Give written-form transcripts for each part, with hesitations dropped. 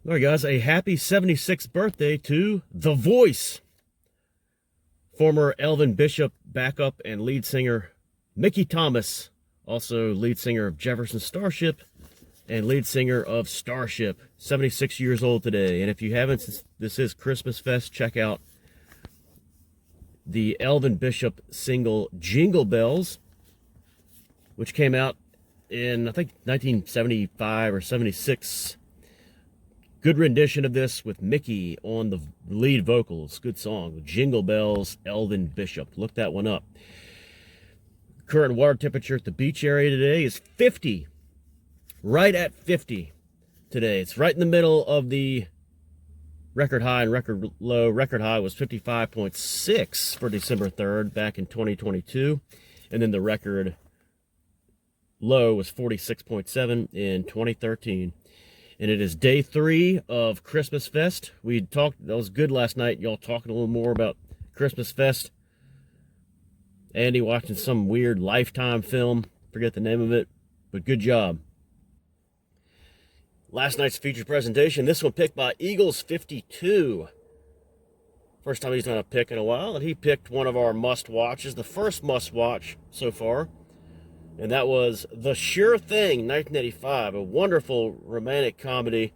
All right, guys, a happy 76th birthday to The Voice. Former Elvin Bishop backup and lead singer Mickey Thomas, also lead singer of Jefferson Starship and lead singer of Starship, 76 years old today. And if you haven't, since this is Christmas Fest, check out the Elvin Bishop single Jingle Bells, which came out in, I think, 1975 or 76. Good rendition of this with Mickey on the lead vocals. Good song. Jingle Bells, Elvin Bishop. Look that one up. Current water temperature at the beach area today is 50. Right at 50 today. It's right in the middle of the record high and record low. Record high was 55.6 for December 3rd back in 2022. And then the record low was 46.7 in 2013. And it is day 3 of Christmas Fest. We talked, that was good last night, y'all talking a little more about Christmas Fest. Andy watching some weird Lifetime film, forget the name of it, but good job. Last night's featured presentation, this one picked by Eagles 52. First time he's done a pick in a while, and he picked one of our must-watches, the first must-watch so far. And that was The Sure Thing, 1985, a wonderful romantic comedy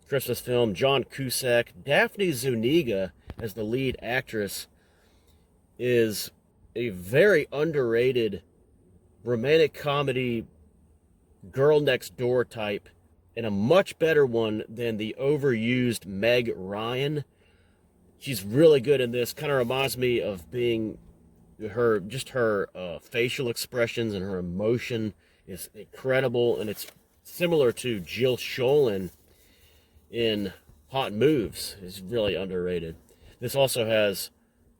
Christmas film. John Cusack, Daphne Zuniga as the lead actress, is a very underrated romantic comedy girl next door type, and a much better one than the overused Meg Ryan. She's really good in this. Kind of reminds me of being her facial expressions and her emotion is incredible, and it's similar to Jill Schoelen in Hot Moves. It's really underrated. This also has,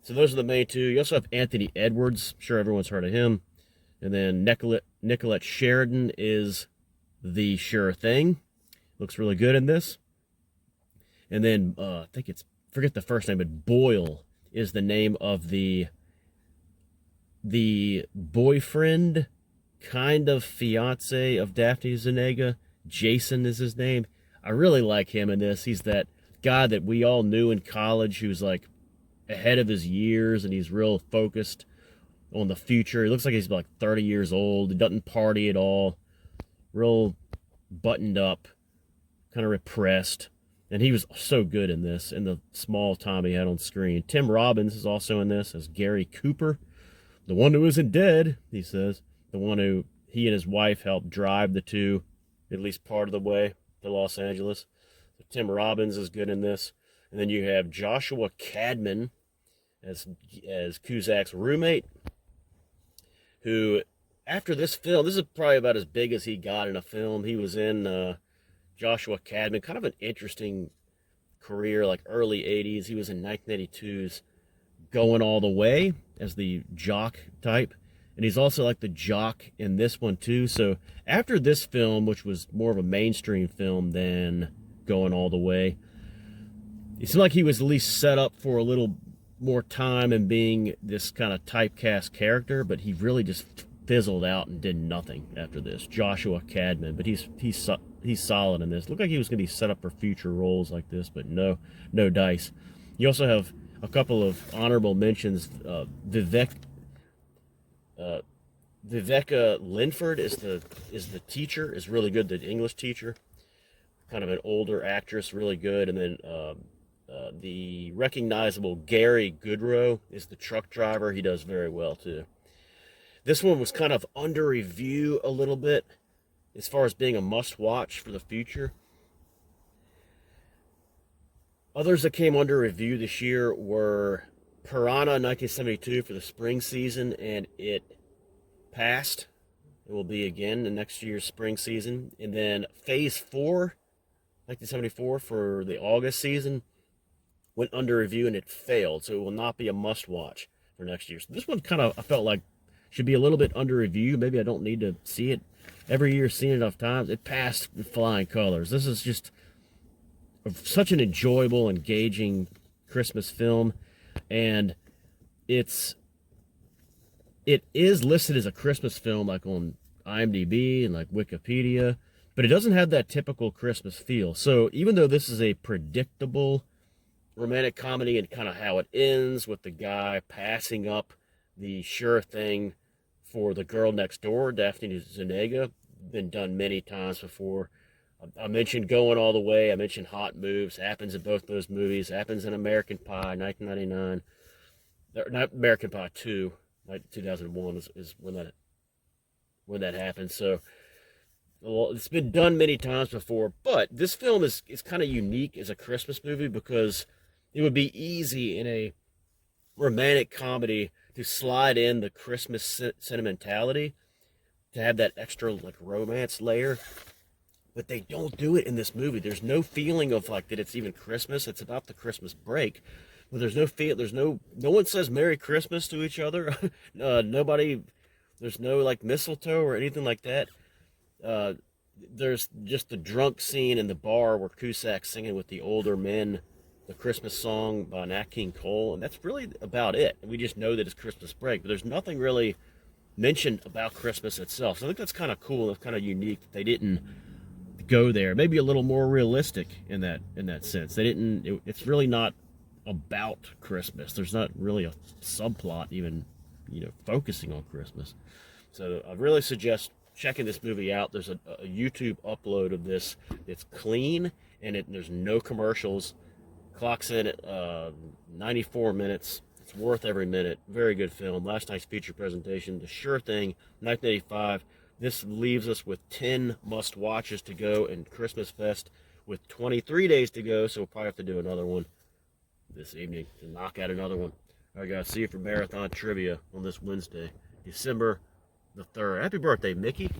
so those are the main two. You also have Anthony Edwards. I'm sure everyone's heard of him. And then Nicolette Sheridan is The Sure Thing. Looks really good in this. And then I think it's, forget the first name, but Boyle is the name of the boyfriend, kind of fiance of Daphne Zuniga. Jason is his name. I really like him in this. He's that guy that we all knew in college who's like ahead of his years, and he's real focused on the future. He looks like he's like 30 years old. He doesn't party at all. Real buttoned up, kind of repressed. And he was so good in this, in the small time he had on screen. Tim Robbins is also in this as Gary Cooper. The one who isn't dead, he says. The one who he and his wife helped drive the two, at least part of the way, to Los Angeles. So Tim Robbins is good in this. And then you have Joshua Cadman as Cusack's roommate, who, after this film, this is probably about as big as he got in a film. He was in Joshua Cadman, kind of an interesting career, like early 80s. He was in 1982's Going All the Way as the jock type, and he's also like the jock in this one too. So after this film, which was more of a mainstream film than Going All the Way, it seemed like he was at least set up for a little more time and being this kind of typecast character, but he really just fizzled out and did nothing after this. Joshua Cadman, but he's solid in this. Looked like he was going to be set up for future roles like this, but no dice. You also have a couple of honorable mentions. Viveka Linford is the teacher, is really good, the English teacher. Kind of an older actress, really good. And then the recognizable Gary Goodrow is the truck driver. He does very well too. This one was kind of under review a little bit as far as being a must-watch for the future. Others that came under review this year were Piranha 1972 for the spring season, and it passed. It will be again in next year's spring season. And then Phase 4, 1974 for the August season, went under review and it failed, so it will not be a must-watch for next year. So this one kind of, I felt like, should be a little bit under review. Maybe I don't need to see it every year, seen it enough times. It passed with flying colors. This is just such an enjoyable, engaging Christmas film, and it is listed as a Christmas film, like on IMDb and like Wikipedia, but it doesn't have that typical Christmas feel. So even though this is a predictable romantic comedy and kind of how it ends with the guy passing up the sure thing for the girl next door, Daphne Zuniga, been done many times before. I mentioned Going All the Way. I mentioned Hot Moves. Happens in both those movies. Happens in American Pie, 1999. Not American Pie 2, 2001 is when that happened. So well, it's been done many times before, but this film is kind of unique as a Christmas movie because it would be easy in a romantic comedy to slide in the Christmas sentimentality, to have that extra like romance layer, but they don't do it in this movie. There's no feeling of like that it's even Christmas. It's about the Christmas break, but there's no feel. No one says Merry Christmas to each other. Nobody. There's no like mistletoe or anything like that. There's just the drunk scene in the bar where Cusack's singing with the older men the Christmas song by Nat King Cole, and that's really about it. We just know that it's Christmas break, but there's nothing really mentioned about Christmas itself. So I think that's kind of cool. It's kind of unique that they didn't go there. Maybe a little more realistic in that sense. They didn't. It's really not about Christmas. There's not really a subplot even, focusing on Christmas. So I really suggest checking this movie out. There's a YouTube upload of this. It's clean and there's no commercials. Clocks in at 94 minutes. It's worth every minute. Very good film. Last night's feature presentation, The Sure Thing, 1985. This leaves us with 10 must-watches to go in Christmas Fest with 23 days to go, so we'll probably have to do another one this evening to knock out another one. All right, guys, see you for Marathon Trivia on this Wednesday, December the 3rd. Happy birthday, Mickey.